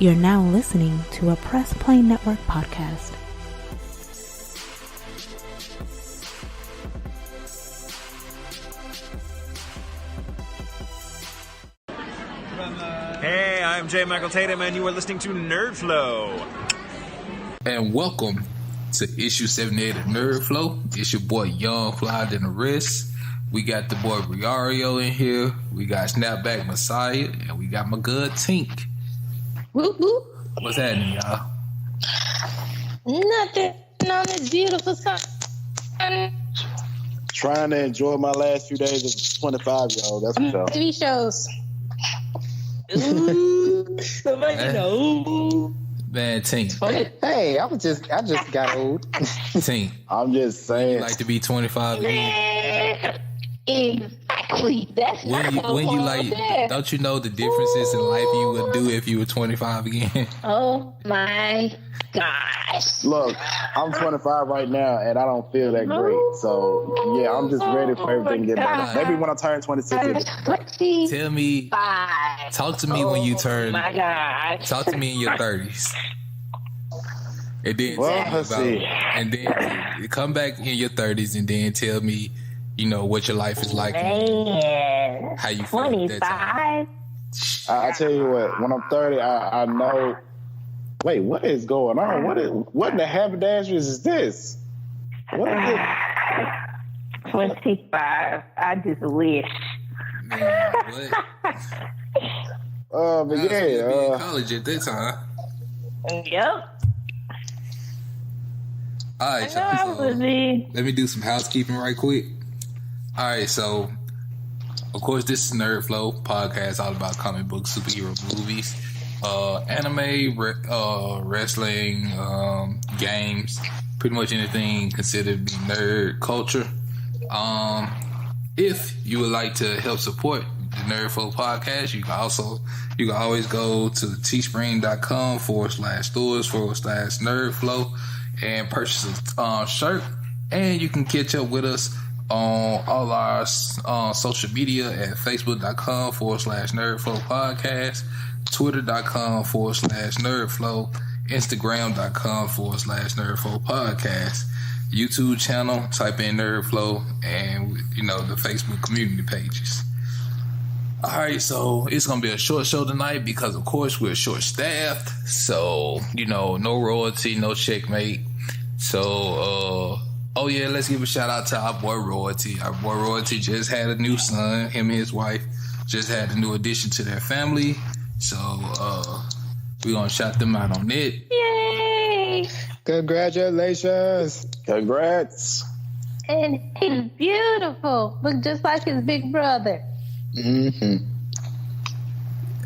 You're now listening to a Press Play Network podcast. Hey, I'm J. Michael Tatum, and you are listening to Nerd Flow. And welcome to issue 78 of Nerd Flow. It's your boy Young Fly Than the Rest. We got the boy Riario in here. We got Snapback Messiah, and we got my good Tink. Whoop, whoop. What's happening, y'all? Nothing on this beautiful sun. Trying to enjoy my last few days of 25, y'all. That's what's up. TV shows. Ooh, somebody know. Man, Tink. Hey, I just got old. Tink. I'm just saying. You like to be 25 again? Exactly. That's When you like, don't you know the differences in life you would do if you were 25 again? Oh my gosh. Look, I'm 25 right now, and I don't feel that great. So, yeah, I'm just ready for everything to get better. Maybe when I turn 26. Tell me, talk to me when you turn. Oh my gosh. Talk to me in your 30s. And then Well, let's see. And then come back in your 30s and then tell me, you know, what your life is like. Man. How you feel at that time. 25. I tell you what, when I'm 30, I know. Wait, what is going on? What in the haberdashers is this? What is it? 25. I just wish. Man, what? But I was supposed to be in yeah. college at that time. Yep. All right, I know I y'all. would be. Let me do some housekeeping right quick. All right, so of course this is Nerd Flow podcast, all about comic books, superhero movies, anime, wrestling, games, pretty much anything considered to be nerd culture. If you would like to help support the Nerd Flow podcast, you can always go to teespring.com/stores/nerdflow and purchase a shirt, and you can catch up with us on all our social media at facebook.com/nerdflow podcast, twitter.com/nerdflow, instagram.com/nerdflow podcast, YouTube channel, type in Nerdflow, and you know the Facebook community pages. All right, so it's gonna be a short show tonight because of course we're short staffed, so you know, no royalty, no checkmate. So oh yeah, let's give a shout out to our boy Royalty. Our boy Royalty just had a new son. Him and his wife just had a new addition to their family. So we're gonna shout them out on it. Yay! Congratulations. Congrats. And he's beautiful. Look just like his big brother. Mm-hmm.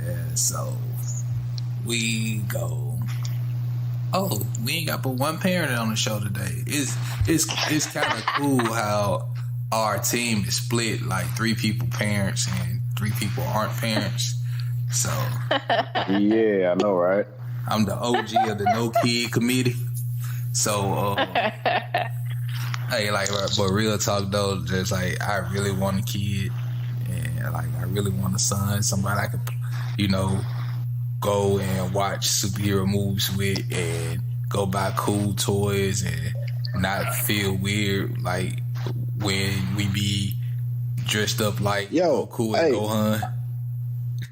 Yeah, so we go. Oh, we ain't got but one parent on the show today. It's kind of cool how our team is split, like 3 people parents and 3 people aren't parents. So Yeah, I know, right? I'm the OG of the No Kid Committee. So hey, like, but real talk though, just like I really want a kid, and like I really want a son, somebody I could, you know, go and watch superhero movies with and go buy cool toys and not feel weird like when we be dressed up like Goku and Gohan.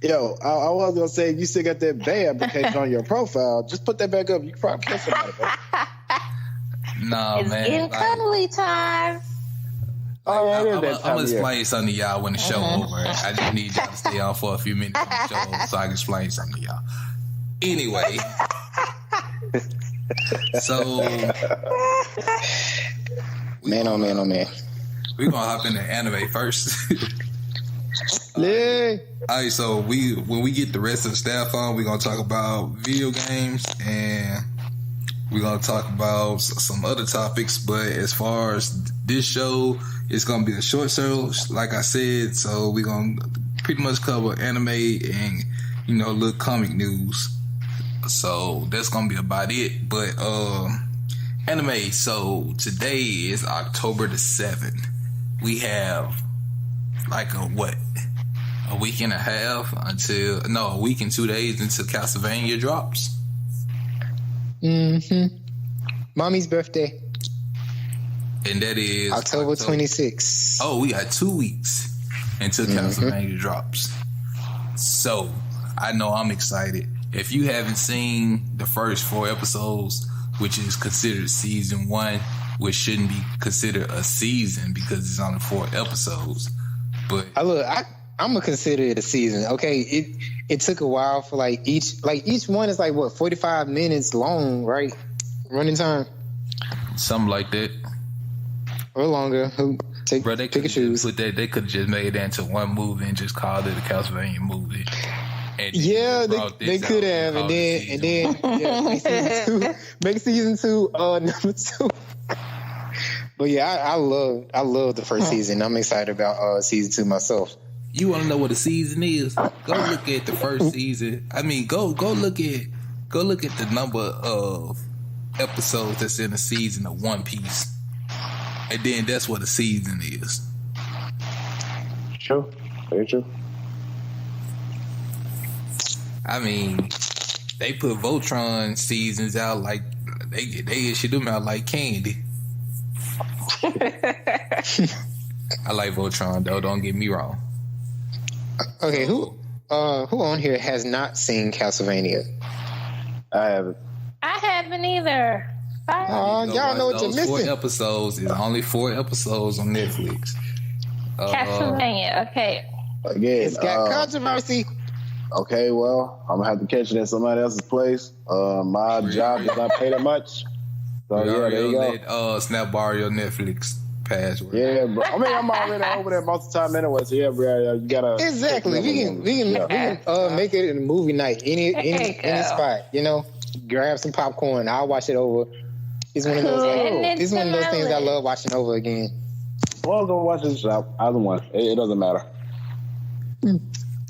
Yo, I was gonna say, you still got that Bay application on your profile. Just put that back up. You can probably catch somebody, bro. Nah, It's man. getting cuddly time. Oh, yeah, it is I'm that time gonna of year. explain something to y'all when the show over. I just need y'all to stay on for a few minutes on the show so I can explain something to y'all. Anyway, so Man, oh man, oh man. we're gonna hop into anime first. Yeah. All right, so when we get the rest of the staff on, we're gonna talk about video games and we're gonna talk about some other topics. But as far as this show, it's gonna be a short show, like I said. So we're gonna pretty much cover anime and, you know, little comic news. So that's gonna be about it. But anime. So today is October the 7th. We have like a a week and a half a week and 2 days until Castlevania drops. Mommy's birthday. And that is October 26th. Oh, we got 2 weeks until Castlevania drops. So, I know I'm excited. If you haven't seen the first 4 episodes, which is considered season 1, which shouldn't be considered a season because it's only 4 episodes. But I'm gonna consider it a season. Okay, it took a while for each one is 45 minutes long, right? Running time, something like that, or longer. Pick and choose. They could just made that into one movie and just called it a Castlevania movie. And yeah, they could have, and then make season 2 number 2. But yeah, I love the first season. I'm excited about season 2 myself. You want to know what a season is? Go look at the first season. I mean, go look at the number of episodes that's in a season of One Piece, and then that's what a season is. True, very true. I mean, they put Voltron seasons out like they issue them out like candy. I like Voltron though. Don't get me wrong. Okay, who on here has not seen Castlevania? I haven't. I haven't either. Y'all know what you're missing. 4 episodes is only 4 episodes on Netflix. Castlevania. Okay. Again, it's got controversy. Okay, well, I'm gonna have to catch it at somebody else's place. My job does not pay that much. So yeah, there you go. Let Snap borrow your Netflix password. Yeah, bro. I mean, I'm already over there most of the time anyway. So yeah, bro, you gotta exactly. We can make it in a movie night, any spot. You know, grab some popcorn. I'll watch it over. It's one of those it's one of those things I love watching over again. Well, go watch this shop. Either one, it doesn't matter.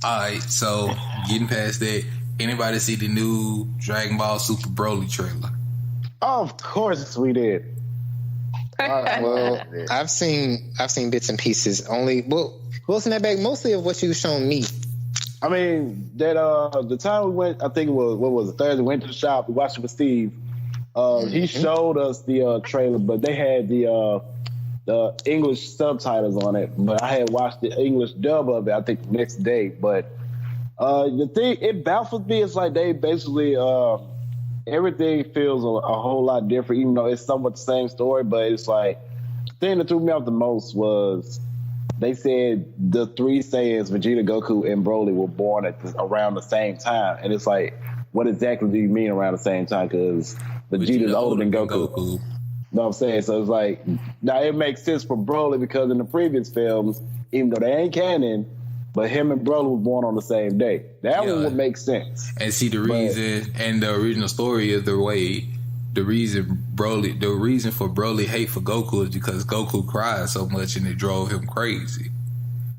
All right, so getting past that, anybody see the new Dragon Ball Super Broly trailer? Of course we did. Well, I've seen bits and pieces. We'll snap back mostly of what you've shown me. I mean, that the time we went, I think it was Thursday. We went to the shop. We watched it with Steve. He showed us the trailer, but they had the English subtitles on it. But I had watched the English dub of it, I think, the next day. But the thing, it baffles me. It's like they basically everything feels a whole lot different, even though it's somewhat the same story. But it's like the thing that threw me off the most was they said the 3 Saiyans, Vegeta, Goku, and Broly, were born around the same time. And it's like, what exactly do you mean around the same time? Because Vegeta's older than Goku. You know what I'm saying? So it's like, now it makes sense for Broly because in the previous films, even though they ain't canon, but him and Broly were born on the same day. That one would make sense. And see, the reason and the original story is the reason for Broly hate for Goku is because Goku cried so much and it drove him crazy.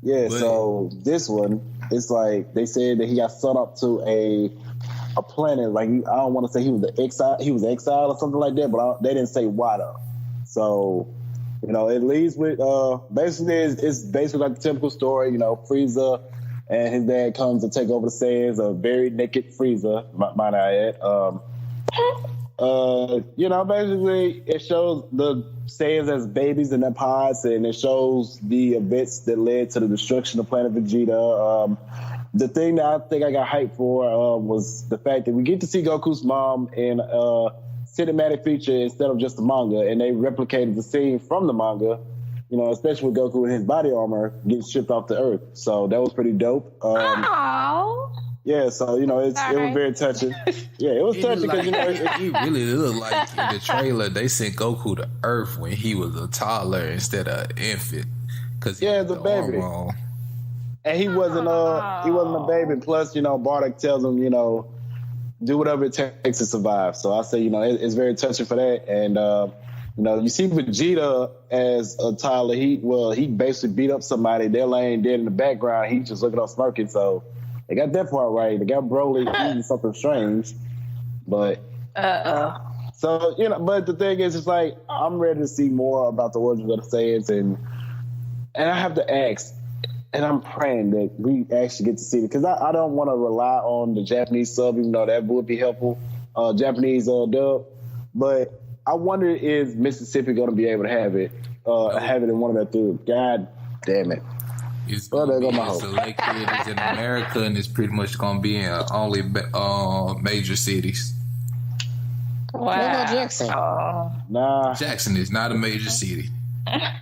Yeah, so this one, it's like they said that he got sent up to a planet. Like, I don't want to say he was exiled or something like that, but they didn't say why though. So, you know, it leads with basically it's basically like the typical story. You know, Frieza and his dad comes to take over the Saiyans, a very naked Frieza, might I add. You know, basically it shows the Saiyans as babies in their pods, and it shows the events that led to the destruction of planet Vegeta. The thing that I think I got hyped for was the fact that we get to see Goku's mom in a cinematic feature instead of just the manga, and they replicated the scene from the manga, you know, especially with Goku in his body armor getting shipped off to Earth. So that was pretty dope. Yeah, so, you know, it was very touching. Yeah, it was touching because, you know, it really looked like in the trailer they sent Goku to Earth when he was a toddler instead of an infant. Yeah, the baby. And he wasn't a baby. Plus, you know, Bardock tells him, you know, do whatever it takes to survive. So I say, you know, it's very touching for that. And you know, you see Vegeta as a toddler. He basically beat up somebody. They're laying dead in the background. He's just looking up smirking. So they got that part right. They got Broly eating something strange. But so, you know, but the thing is, it's like I'm ready to see more about the origins of the Saiyans, and I have to ask, And I'm praying that we actually get to see it because I don't want to rely on the Japanese sub, even though that would be helpful. Japanese dub, but I wonder is Mississippi going to be able to have it in one of their theaters? God damn it! It's going to be in select theaters in America, and it's pretty much going to be in only major cities. Wow. What about Jackson? Nah, Jackson is not a major city.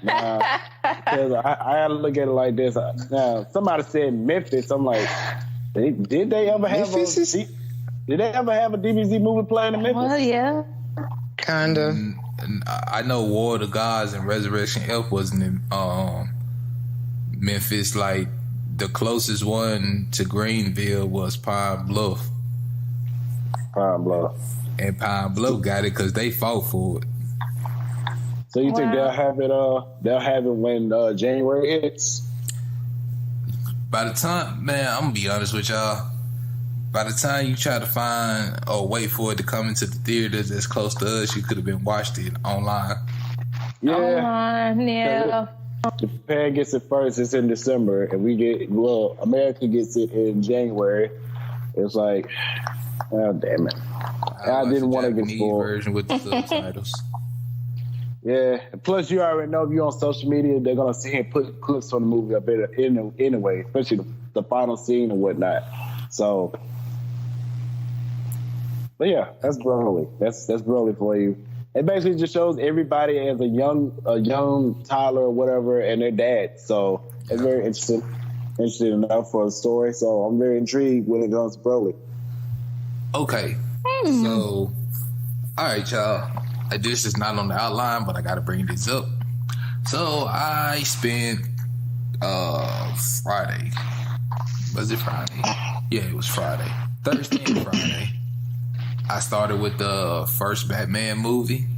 Nah, because I had to look at it like this. Now, somebody said Memphis. I'm like, did they ever have DBZ movie playing in Memphis? Well, yeah. Kinda. I know War of the Gods and Resurrection F wasn't in Memphis. Like the closest one to Greenville was Pine Bluff. And Pine Bluff got it because they fought for it. So you think they'll have it? They'll have it when January hits. By the time, man, I'm gonna be honest with y'all. By the time you try to find or wait for it to come into the theaters that's close to us, you could have been watched it online. Yeah. Japan gets it first. It's in December, and America gets it in January. It's like, oh damn it! I didn't want to get spoiled. Version with the subtitles. Yeah. Plus, you already know if you're on social media, they're gonna see him put clips on the movie up there anyway, especially the final scene and whatnot. So, but yeah, that's Broly. That's Broly for you. It basically just shows everybody as a young Tyler or whatever, and their dad. So it's very interesting enough for a story. So I'm very intrigued when it comes to Broly. Okay, so all right, y'all. This is not on the outline, but I got to bring this up. So I spent Friday. Was it Friday? Yeah, it was Friday. Thursday and Friday. I started with the first Batman movie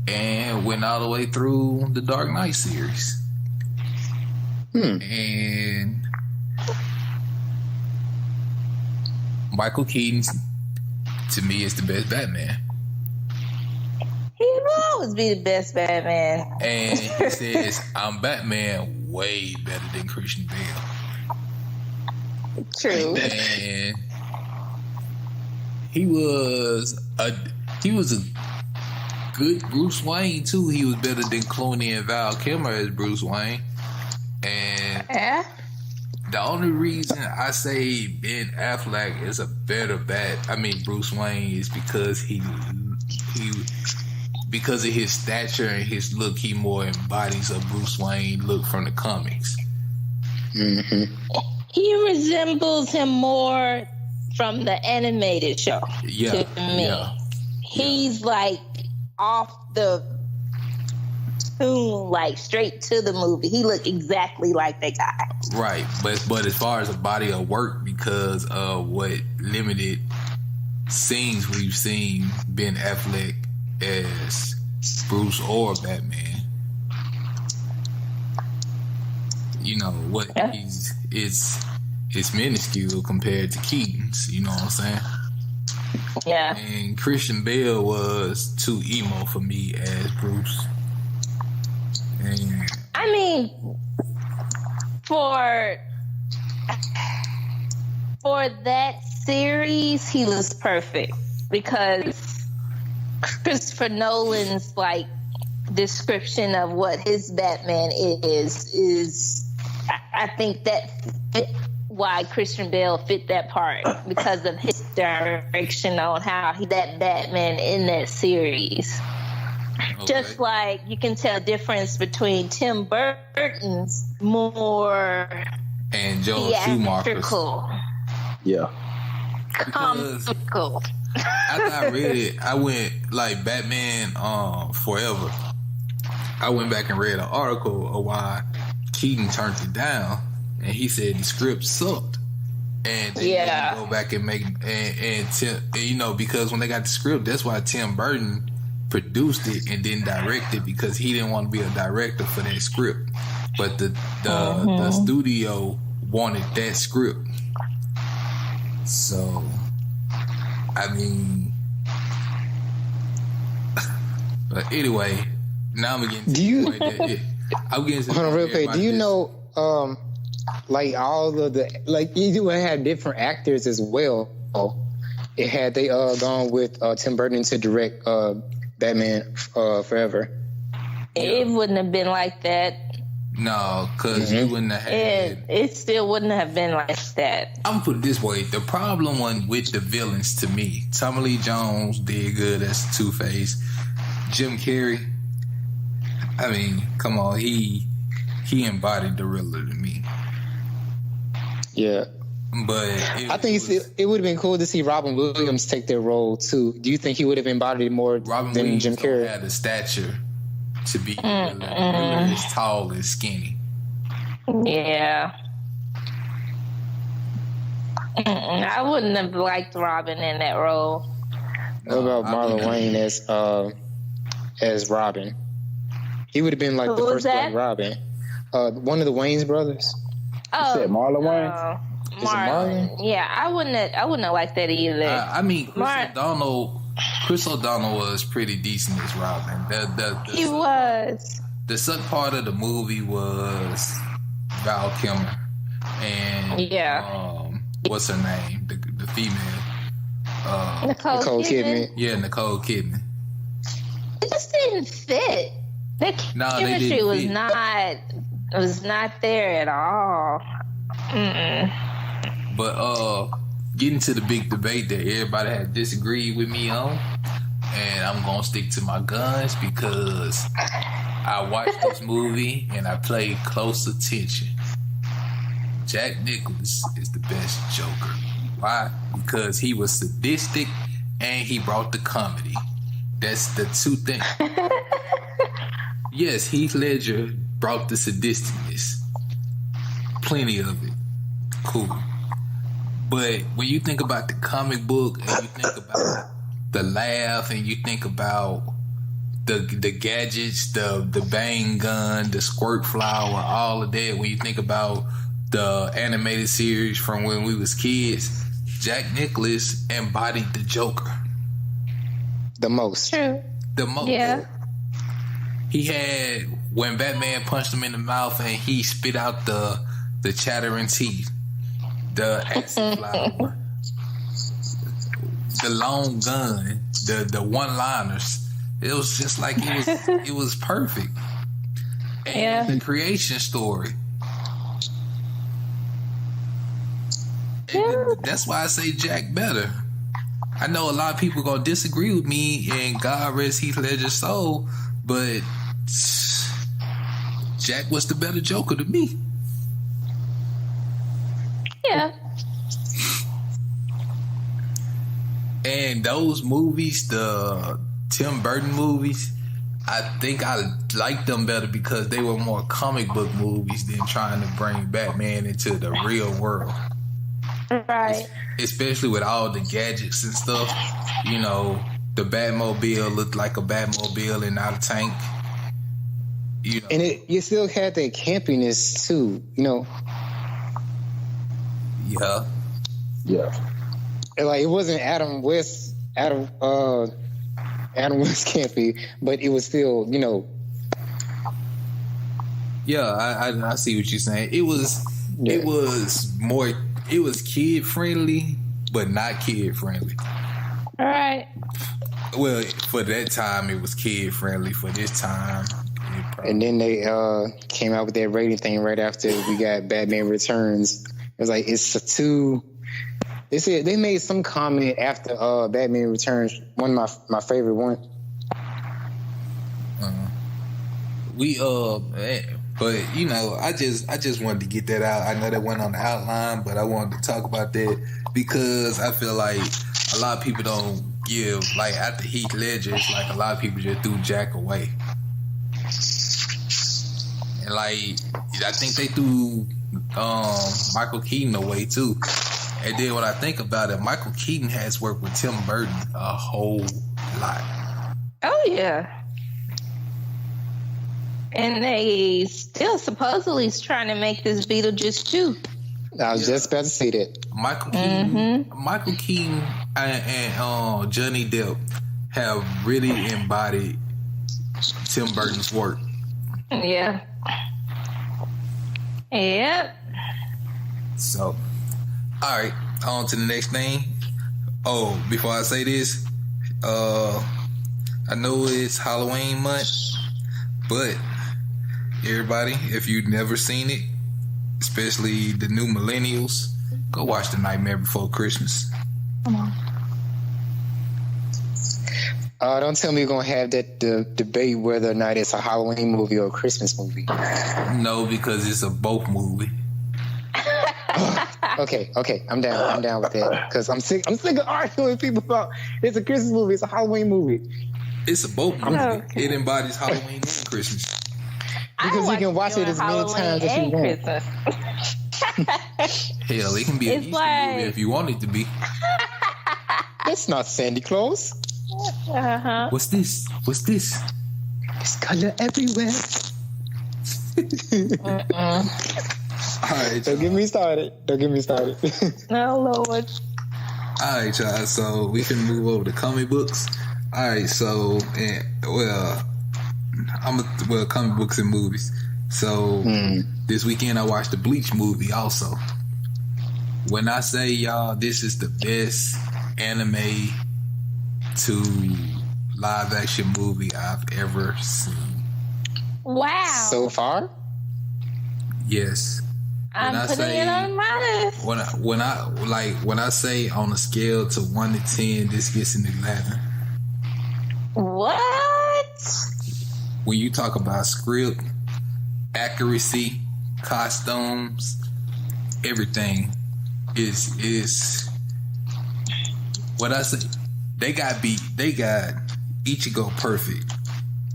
and went all the way through the Dark Knight series. And Michael Keaton, to me, is the best Batman. He will always be the best Batman. And he says, I'm Batman way better than Christian Bale. True. And he was a good Bruce Wayne too. He was better than Clooney and Val Kilmer as Bruce Wayne. And the only reason I say Ben Affleck is a better Bruce Wayne is because because of his stature and his look, he more embodies a Bruce Wayne look from the comics. Mm-hmm. He resembles him more from the animated show to me. Yeah. He's like off the tune, like straight to the movie. He looked exactly like that guy. Right, but as far as a body of work, because of what limited scenes we've seen Ben Affleck as Bruce or Batman, you know what it's minuscule compared to Keaton's, you know what I'm saying? Yeah. And Christian Bale was too emo for me as Bruce. And I mean, for that series, he was perfect because Christopher Nolan's like description of what his Batman is I think that fit why Christian Bale fit that part because of his direction on how that Batman in that series. Okay. Just like you can tell difference between Tim Burton's more and Joel Schumacher's. Yeah. Comical. After I read it, I went like Batman Forever. I went back and read an article of why Keaton turned it down, and he said the script sucked. And they didn't go back and make and Tim, you know, because when they got the script, that's why Tim Burton produced it and didn't direct it, because he didn't want to be a director for that script. But the studio wanted that script. So I mean, but anyway, now I'm getting to the point that I'm getting to hold on real quick. Do you know like all of the like you would have different actors as well. It had they gone with Tim Burton to direct Batman Forever. It wouldn't have been like that. No, because you wouldn't have had it still wouldn't have been like that. I'm gonna put it this way: the problem one with the villains to me, Tommy Lee Jones did good as Two-Face. Jim Carrey, I mean, come on, he embodied the Riddler to me. Yeah, but I think it would have been cool to see Robin Williams take that role too. Do you think he would have embodied it more Robin than Williams Jim Carrey? Had the stature to be the Riddler is tall and skinny. Yeah. I wouldn't have liked Robin in that role. What about Marlon Wayne as Robin? He would have been like Who the was first that? Black Robin. One of the Wayans brothers. Oh, said Marlon Wayans? Is it Marlon? Yeah, I wouldn't have liked that either. I mean, Chris O'Donnell was pretty decent as Robin. He was. The suck part of the movie was Val Kilmer and what's her name? The female. Nicole Kidman. Yeah, Nicole Kidman. It just didn't fit. The chemistry was not there at all. But getting to the big debate that everybody had disagreed with me on, and I'm gonna stick to my guns because I watched this movie and I paid close attention. Jack Nicholson is the best Joker. Why? Because he was sadistic and he brought the comedy. That's the two things. Yes, Heath Ledger brought the sadisticness. Plenty of it. Cool. But when you think about the comic book and you think about the laugh and you think about the gadgets, the bang gun, the squirt flower, all of that, when you think about the animated series from when we was kids, Jack Nicholson embodied the Joker. The most. True. The most. Yeah. He had, when Batman punched him in the mouth and he spit out the chattering teeth, the acid flower, the long gun, the one-liners. It was just like it was perfect. And the creation story. And that's why I say Jack better. I know a lot of people gonna disagree with me, and God rest Heath Ledger's soul, but Jack was the better Joker to me. Yeah. And those movies, the Tim Burton movies, I think I liked them better because they were more comic book movies than trying to bring Batman into the real world. Right. Especially with all the gadgets and stuff. You know, the Batmobile looked like a Batmobile and not a tank. You know. And you still had that campiness too, you know. Yeah. Yeah. And like it wasn't Adam West campy, but it was still, you know. Yeah, I see what you're saying. It was kid friendly, but not kid friendly. All right. Well, for that time, it was kid friendly. For this time, and then they came out with that rating thing right after we got Batman Returns. It was like it's a two. They said they made some comment after Batman Returns. One of my favorite one. But you know, I just wanted to get that out. I know that went on the outline, but I wanted to talk about that because I feel like a lot of people don't give, like after Heath Ledger, it's like a lot of people just threw Jack away. And like I think they threw Michael Keaton away too. And then when I think about it, Michael Keaton has worked with Tim Burton a whole lot. Oh yeah. And they still supposedly is trying to make this Beetlejuice 2. I was just about to say that. Michael Keaton and Johnny Depp have really embodied Tim Burton's work. Yeah. Yep. So, all right, on to the next thing. Oh, before I say this, I know it's Halloween month, but everybody, if you've never seen it, especially the new millennials, go watch The Nightmare Before Christmas. Come on. Don't tell me you're gonna have that debate whether or not it's a Halloween movie or a Christmas movie. No, because it's a both movie. Okay, I'm down with that because I'm sick of arguing with people about it's a Christmas movie, it's a Halloween movie. It's a both movie. Okay. It embodies Halloween and Christmas. Because you can watch it as many times as you want. Hell, it can be an It's Easter like- movie if you want it to be. It's not Santa Claus. Uh-huh. What's this? There's color everywhere. All right, Don't get me started. No, Lord. all right, y'all. So we can move over to comic books. All right, so comic books and movies. So this weekend I watched the Bleach movie. Also, when I say y'all, this is the best anime to live action movie I've ever seen. Wow. So far, Yes. I'm putting it on my list. When I say on a scale to 1 to 10, this gets an 11. What? When you talk about script, accuracy, costumes, everything is what I say. They got Ichigo perfect.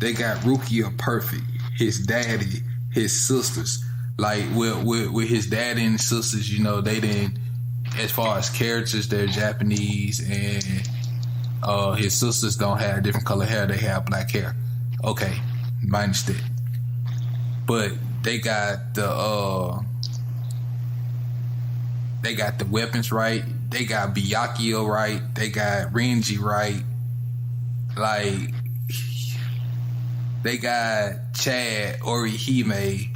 They got Rukia perfect. His daddy, his sisters. Like with his daddy and sisters, you know, they didn't. As far as characters, they're Japanese, and his sisters don't have different color hair. They have black hair. Okay, minus that. But they got the weapons right. They got Byakuya right. They got Renji right. Like they got Chad, Orihime.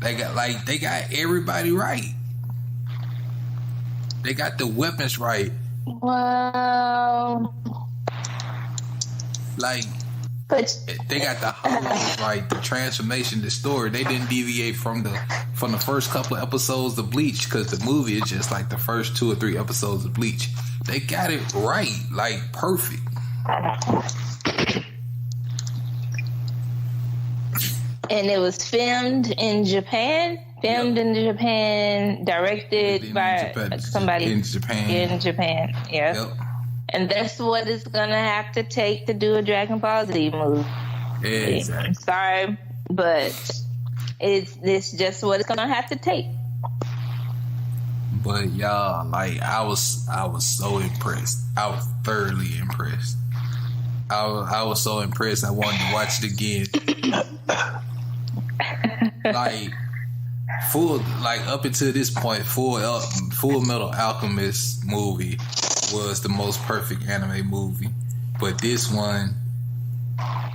They got everybody right. They got the weapons right. Wow. Like But they got the hollows right, the transformation, the story. They didn't deviate from the first couple of episodes of Bleach, because the movie is just like the first 2 or 3 episodes of Bleach. They got it right, like perfect. And it was filmed in Japan. Directed by somebody in Japan. Yeah. Yep. And that's what it's gonna have to take to do a Dragon Ball Z movie. Exactly. I'm sorry, but it's just what it's gonna have to take. But y'all, like I was so impressed. I was thoroughly impressed. I was so impressed. I wanted to watch it again. Up until this point, Full Metal Alchemist movie was the most perfect anime movie, but this one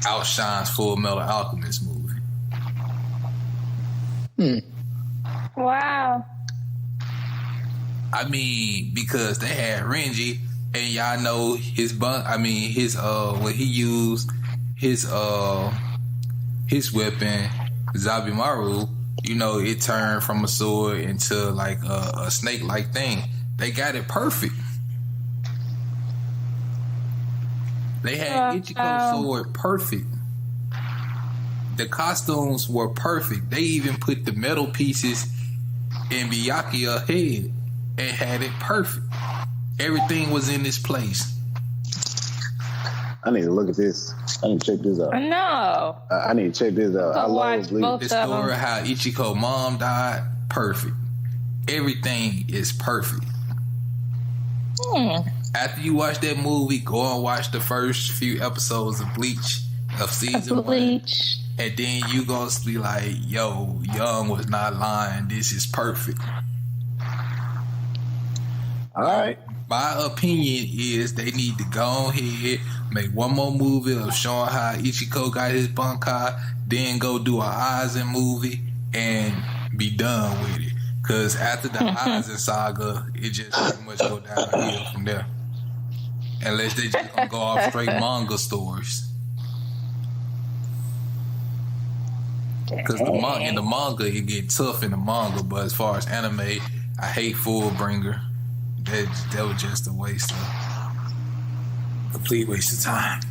outshines Full Metal Alchemist movie. wow. I mean, because they had Renji, and y'all know what he used his weapon, Zabimaru. You know, it turned from a sword into like a snake-like thing. They got it perfect. They had Ichiko's sword perfect. The costumes were perfect. They even put the metal pieces in Byakuya's head and had it perfect. Everything was in its place. I need to look at this. I need to check this out. No. I need to check this out. I love Bleach. The story how Ichiko's mom died, perfect. Everything is perfect. After you watch that movie, go and watch the first few episodes of Bleach of season 1. And then you gonna be like, yo, Young was not lying. This is perfect. All right. My opinion is they need to go ahead, make one more movie of showing how Ichiko got his Bankai, then go do an Aizen movie and be done with it. Because after the Aizen saga, it just pretty much go downhill from there. Unless they just gonna go off straight manga stories. Because in the manga, it get tough in the manga. But as far as anime, I hate Fullbringer. That was just a complete waste of time.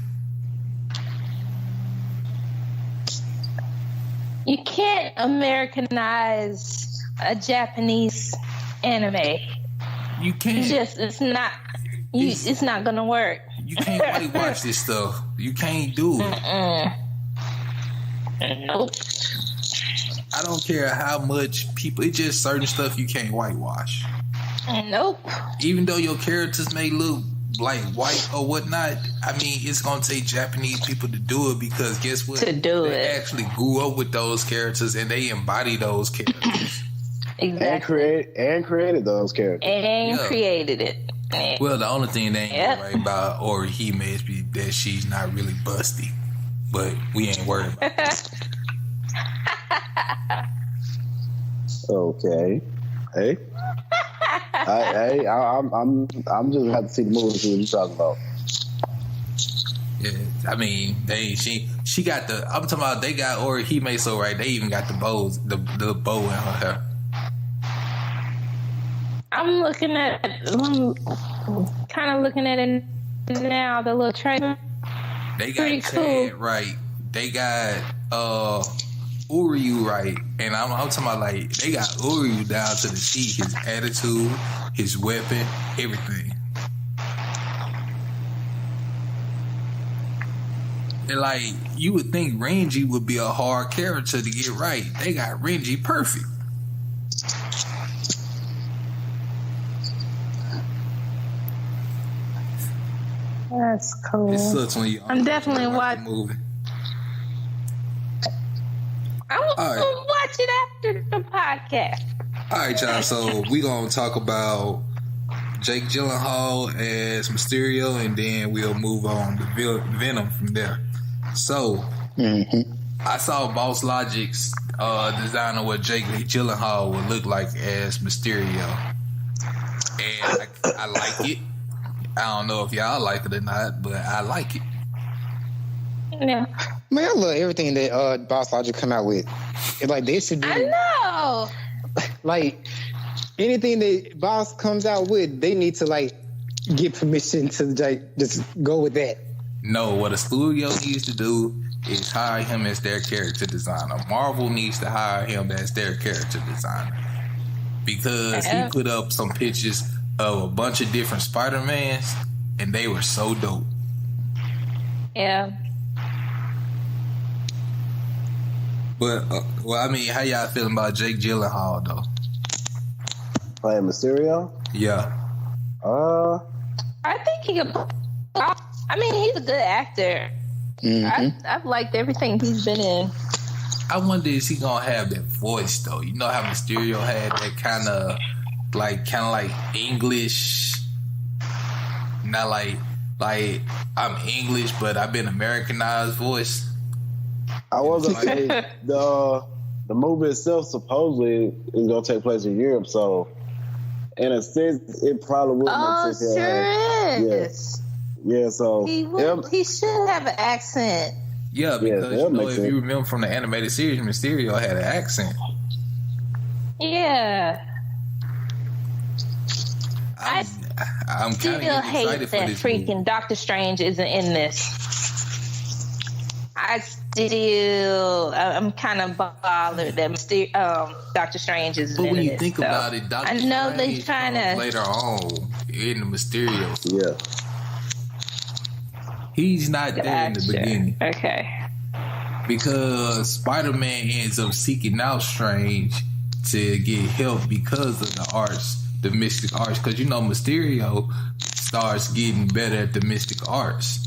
You can't Americanize a Japanese anime. You can't. It's not. It's not gonna work. You can't whitewash this stuff. You can't do it. Nope. I don't care how much people. It's just certain stuff you can't whitewash. Nope. Even though your characters may look like white or whatnot, I mean, it's gonna take Japanese people to do it because guess what? They actually grew up with those characters and they embody those characters. Exactly. And created those characters. And created it. Well, the only thing they ain't right about Orihime is that she's not really busty, but we ain't worried about that. Okay. Hey. I'm just gonna have to see the movie to see what you're talking about. Yeah, I mean, she got the. I'm talking about they got Orihime so right. They even got the bows, the bow in her hair. I'm kind of looking at it now. The little trailer. They got Chad right. They got Uryu right, and I'm talking about like they got Uryu down to the T. His attitude, his weapon, everything. And like you would think Renji would be a hard character to get right. They got Renji perfect. That's cool. It sucks when you. I'm definitely watching. Movie. I'm gonna watch it after the podcast. All right, y'all. So we gonna talk about Jake Gyllenhaal as Mysterio, and then we'll move on to Venom from there. So I saw Boss Logic's design of what Jake Gyllenhaal would look like as Mysterio, and I like it. I don't know if y'all like it or not, but I like it. Yeah. Man, I love everything that Boss Logic come out with. It's like they should be. I know. Like anything that Boss comes out with, they need to like get permission to like just go with that. No, what a studio needs to do is hire him as their character designer. Marvel needs to hire him as their character designer because he put up some pictures of a bunch of different Spider-Mans and they were so dope. Yeah. But well, I mean, how y'all feeling about Jake Gyllenhaal though? Playing Mysterio? Yeah. I think he could. I mean, he's a good actor. I've liked everything he's been in. I wonder is he gonna have that voice though? You know how Mysterio had that kind of like English, not like I'm English, but I've been Americanized voice. I was gonna say the movie itself supposedly is gonna take place in Europe, so in a sense, it probably would make sense. Sure is. Yeah, so he should have an accent. Yeah, because if you remember from the animated series, Mysterio had an accent. Yeah. I'm still hate that freaking movie. Doctor Strange isn't in this. I'm kind of bothered that Doctor Strange isn't in this. But when you think about it, Doctor Strange they're trying to later on in the Mysterio. Yeah. He's not there in the beginning. Okay. Because Spider-Man ends up seeking out Strange to get help because of the arts, the mystic arts. Because you know Mysterio starts getting better at the mystic arts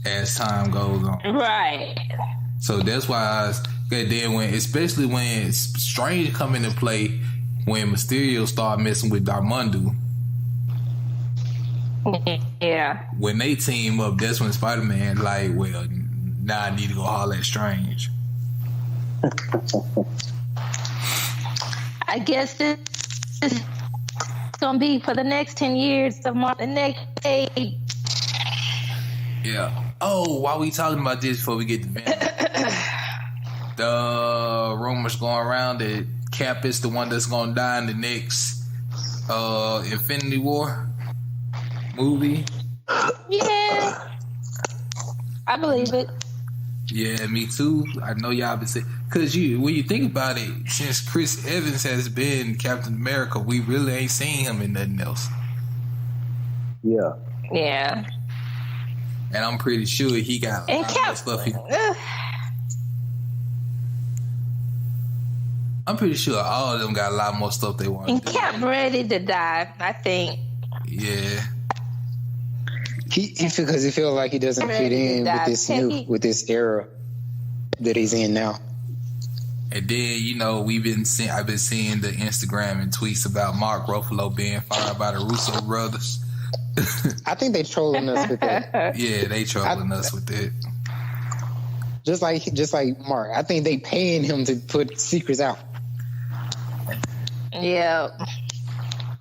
as time goes on. Right. So that's why especially when Strange come into play, when Mysterio start messing with Dormammu. Yeah. When they team up, that's when Spider-Man like, well, now I need to go holler at Strange. I guess this it's gonna be for the next 10 years, the next decade. Yeah. Oh, while we talking about this before we get to Venom, the rumors going around that Cap is the one that's gonna die in the next Infinity War movie. Yeah, I believe it. Yeah, me too. I know y'all been saying, because when you think about it, since Chris Evans has been Captain America, we really ain't seen him in nothing else. Yeah. Yeah. And I'm pretty sure he got a lot of stuff. I'm pretty sure all of them got a lot more stuff they want. And Cap ready to die, I think. Yeah. He feels like he doesn't fit in with this era that he's in now. And then I've been seeing the Instagram and tweets about Mark Ruffalo being fired by the Russo brothers. I think they trolling us with that. Yeah, they trolling us with it. Just like Mark, I think they paying him to put secrets out. Yeah,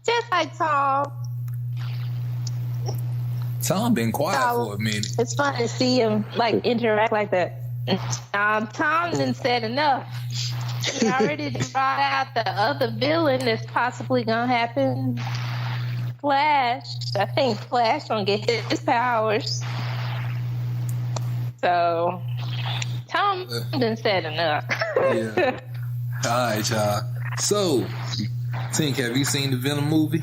just like Tom. Tom been quiet for a minute. It's fun to see him interact like that. Tom didn't said enough. He already brought out the other villain that's possibly gonna happen. Flash. I think Flash gonna get his powers. So Tom didn't said enough. Yeah. All right, y'all. So, Tink, have you seen the Venom movie?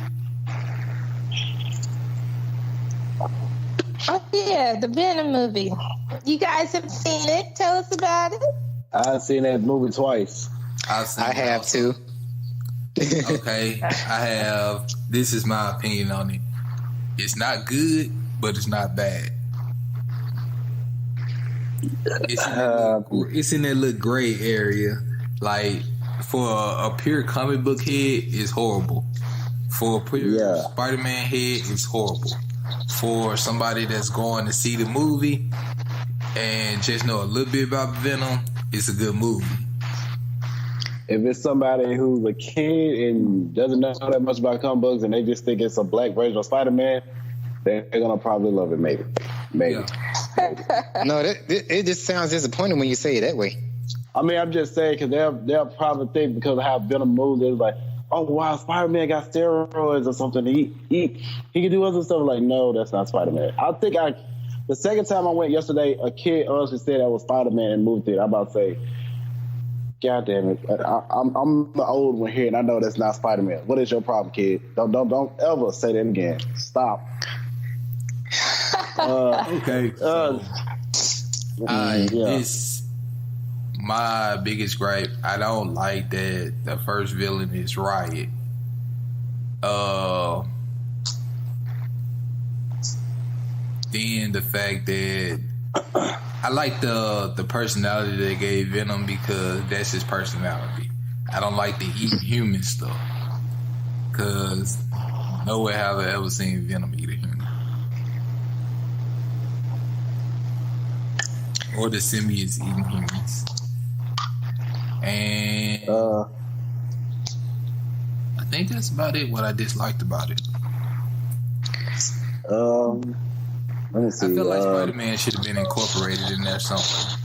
Oh yeah, the Venom movie. You guys have seen it? Tell us about it. I've seen that movie twice. I have too. Okay, I have. This is my opinion on it. It's not good, but it's not bad. It's in that little gray area. Like, for a pure comic book head, it's horrible. For a pure Spider-Man head, it's horrible. For somebody that's going to see the movie and just know a little bit about Venom, it's a good movie. If it's somebody who's a kid and doesn't know that much about comic books and they just think it's a black version of Spider-Man, they're gonna probably love it. Maybe. Yeah. No, it just sounds disappointing when you say it that way. I mean, I'm just saying because they'll probably think because of how Venom moves, it's like, oh wow, Spider-Man got steroids or something. He can do other stuff. Like, no, that's not Spider-Man. The second time I went yesterday, a kid honestly said that was Spider-Man and moved it. I'm about to say, God damn it, I'm the old one here, and I know that's not Spider-Man. What is your problem, kid? Don't ever say that again. Stop. Okay. My biggest gripe, I don't like that the first villain is Riot. Then the fact that I like the personality they gave Venom because that's his personality. I don't like the eating human stuff because nowhere have I ever seen Venom eat a human. Or the symbiotes eating humans. And I think that's about it, what I disliked about it. Let me see. I feel like Spider-Man should have been incorporated in there somewhere.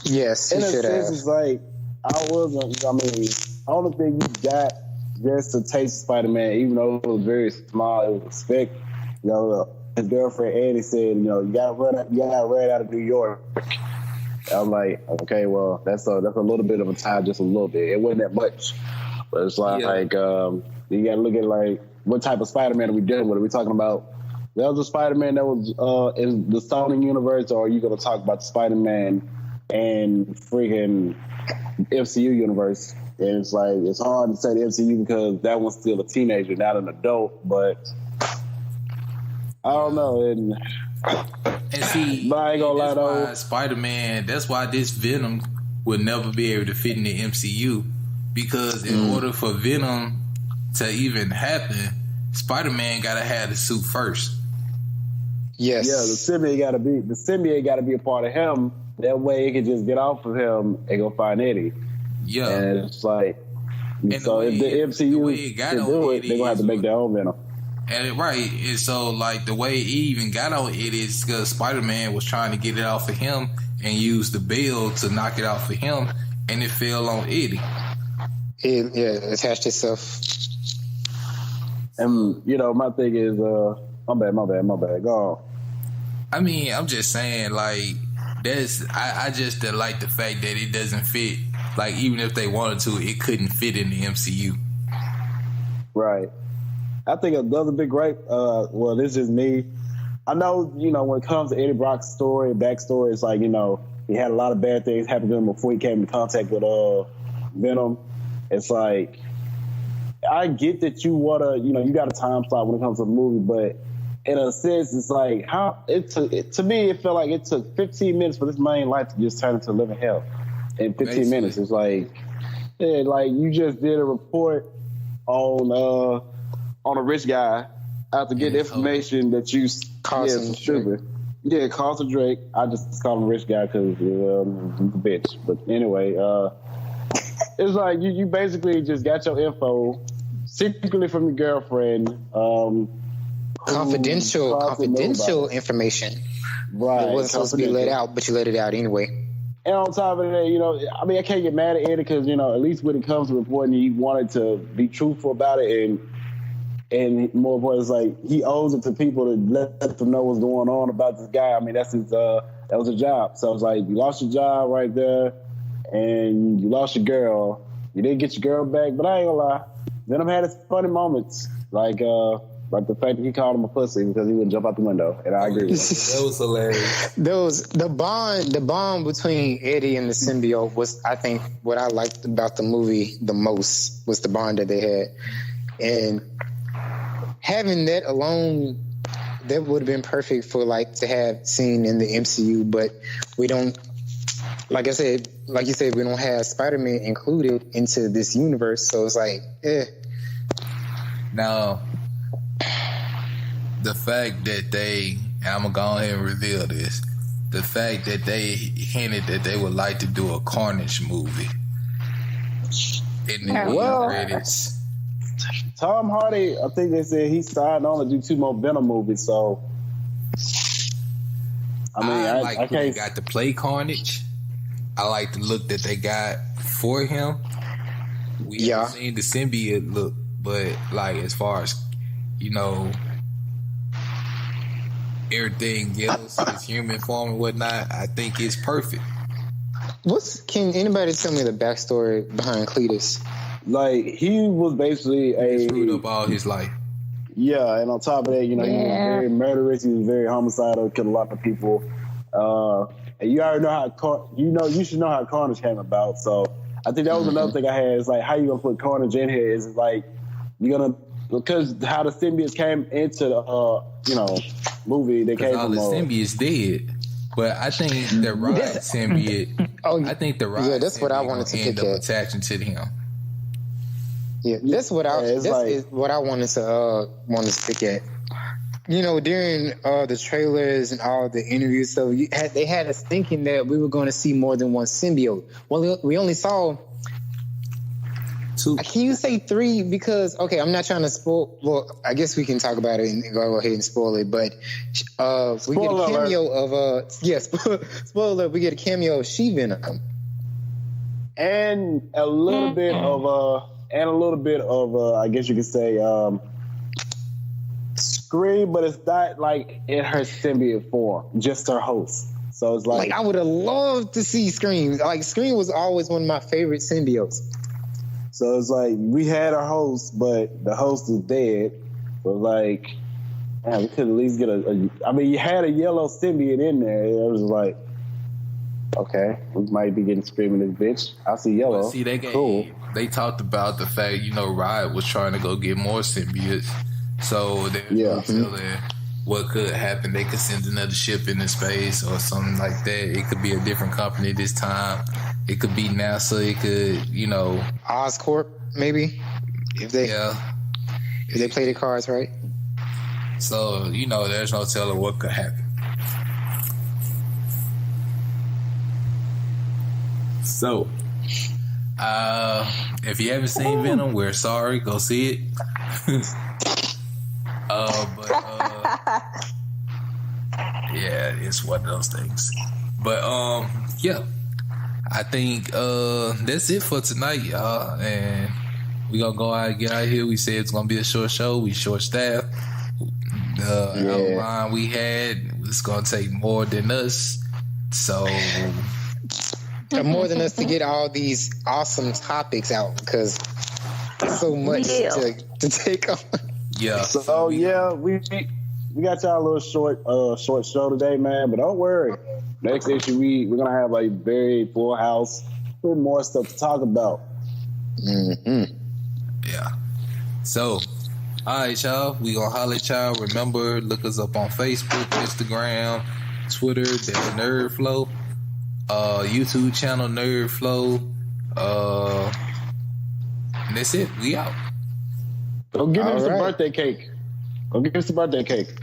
Yes, he in a should sense, have. it's like, I don't think you got just to taste Spider-Man, even though it was very small, it was a speck. His girlfriend Annie said, you gotta run out of New York. I'm like, okay, well, that's a little bit of a time, just a little bit. It wasn't that much, but it's like you gotta look at like what type of Spider-Man are we dealing with? Are we talking about the other Spider-Man that was in the Sony universe, or are you gonna talk about the Spider-Man and freaking MCU universe? And it's like it's hard to say the MCU because that one's still a teenager, not an adult, but I don't know. And see, but I ain't gonna lie though, Spider-Man, that's why this Venom would never be able to fit in the MCU because in order for Venom to even happen, Spider-Man gotta have the suit first. Yes. Yeah, the symbiote gotta be a part of him. That way it can just get off of him and go find Eddie. Yeah. And it's like And so if the MCU can do it, they're gonna have to make their own Venom. And and so like the way it even got on it is because Spider-Man was trying to get it out for him and use the bill to knock it out for him, and it fell on Eddie. It attached itself. And my thing is, my bad. Go on. I mean, I'm just saying, like, I just didn't like the fact that it doesn't fit. Like, even if they wanted to, it couldn't fit in the MCU. Right. I think another big gripe, well, this is me. I know, when it comes to Eddie Brock's story, backstory, it's like, he had a lot of bad things happen to him before he came in contact with Venom. It's like, I get that you want to, you got a time slot when it comes to a movie, but in a sense, it's like, to me, it felt like it took 15 minutes for this man's life to just turn into living hell. In 15 minutes. It's like, you just did a report on a rich guy after getting information that you Carson stupid. Yeah, Carson Drake. I just call him a rich guy because he's a bitch. But anyway, it's like you basically just got your info secretly from your girlfriend. Confidential information. Right. It wasn't supposed to be let out, but you let it out anyway. And on top of that, I can't get mad at Eddie because, at least when it comes to reporting, he wanted to be truthful about it. And more important, it's like he owes it to people to let them know what's going on about this guy. I mean, that was a job. So it's like you lost your job right there and you lost your girl. You didn't get your girl back, but I ain't gonna lie. Venom had his funny moments. Like the fact that he called him a pussy because he wouldn't jump out the window, and I agree with him. That was hilarious. The bond between Eddie and the symbiote was, I think, what I liked about the movie the most was the bond that they had, and having that alone, that would have been perfect for to have seen in the MCU, but we don't. Like you said, we don't have Spider-Man included into this universe, so it's like, Now, the fact that and I'm going to go ahead and reveal this, the fact that they hinted that they would like to do a Carnage movie in the credits. Tom Hardy, I think they said he signed on to do 2 more Venom movies, so I when they got to play Carnage. I like the look that they got for him. We haven't seen the symbiote look, but as far as everything else, his human form and whatnot, I think it's perfect. Can anybody tell me the backstory behind Cletus? He was basically screwed up all his life. Yeah, and on top of that, he was very murderous. He was very homicidal, killed a lot of people. And you already know how you should know how Carnage came about. So I think that was another thing I had. Is how you gonna put Carnage in here? Is you're gonna, because how the symbiotes came into the movie. They came all from the symbiotes dead. But I think the Ride symbiote. I think the Ride. Yeah, that's what I wanted to end pick up at. attaching to him. Yeah, that's what is what I wanted to pick at. During the trailers and all the interviews, so they had us thinking that we were going to see more than one symbiote. Well, we only saw 2. Can you say 3? Because I'm not trying to spoil. Well, I guess we can talk about it and go ahead and spoil it. But we get a cameo of spoiler. We get a cameo of She-Venom and a little bit of I guess you could say Scream, but it's not in her symbiote form, just her host. So it's I would have loved to see Scream. Scream was always one of my favorite symbiotes. So it's we had our host, but the host is dead. But we could at least get you had a yellow symbiote in there. It was okay, we might be getting Scream in this bitch. I see yellow. Well, see, they talked about the fact, Riot was trying to go get more symbiotes. So they're telling what could happen. They could send another ship into space or something like that. It could be a different company this time. It could be NASA. It could, Oscorp, maybe. If they play the cards right. So, there's no telling what could happen. So, If you haven't seen Venom, we're sorry. Go see it. Yeah, it's one of those things. But yeah, I think that's it for tonight, y'all. And we gonna go out and get out of here. We said it's gonna be a short show. We short staffed. The outline we had was gonna take more than us. So more than us to get all these awesome topics out because so much to take on. Yeah. So yeah, we got y'all a little short show today, man. But don't worry, next issue we're gonna have a very full house with more stuff to talk about. Mm-hmm. Yeah. So, all right, y'all. We gonna holler at y'all. Remember, look us up on Facebook, Instagram, Twitter, the Nerd Flow, YouTube channel Nerd Flow. And that's it. We out. Go give him some birthday cake. Go give him some birthday cake.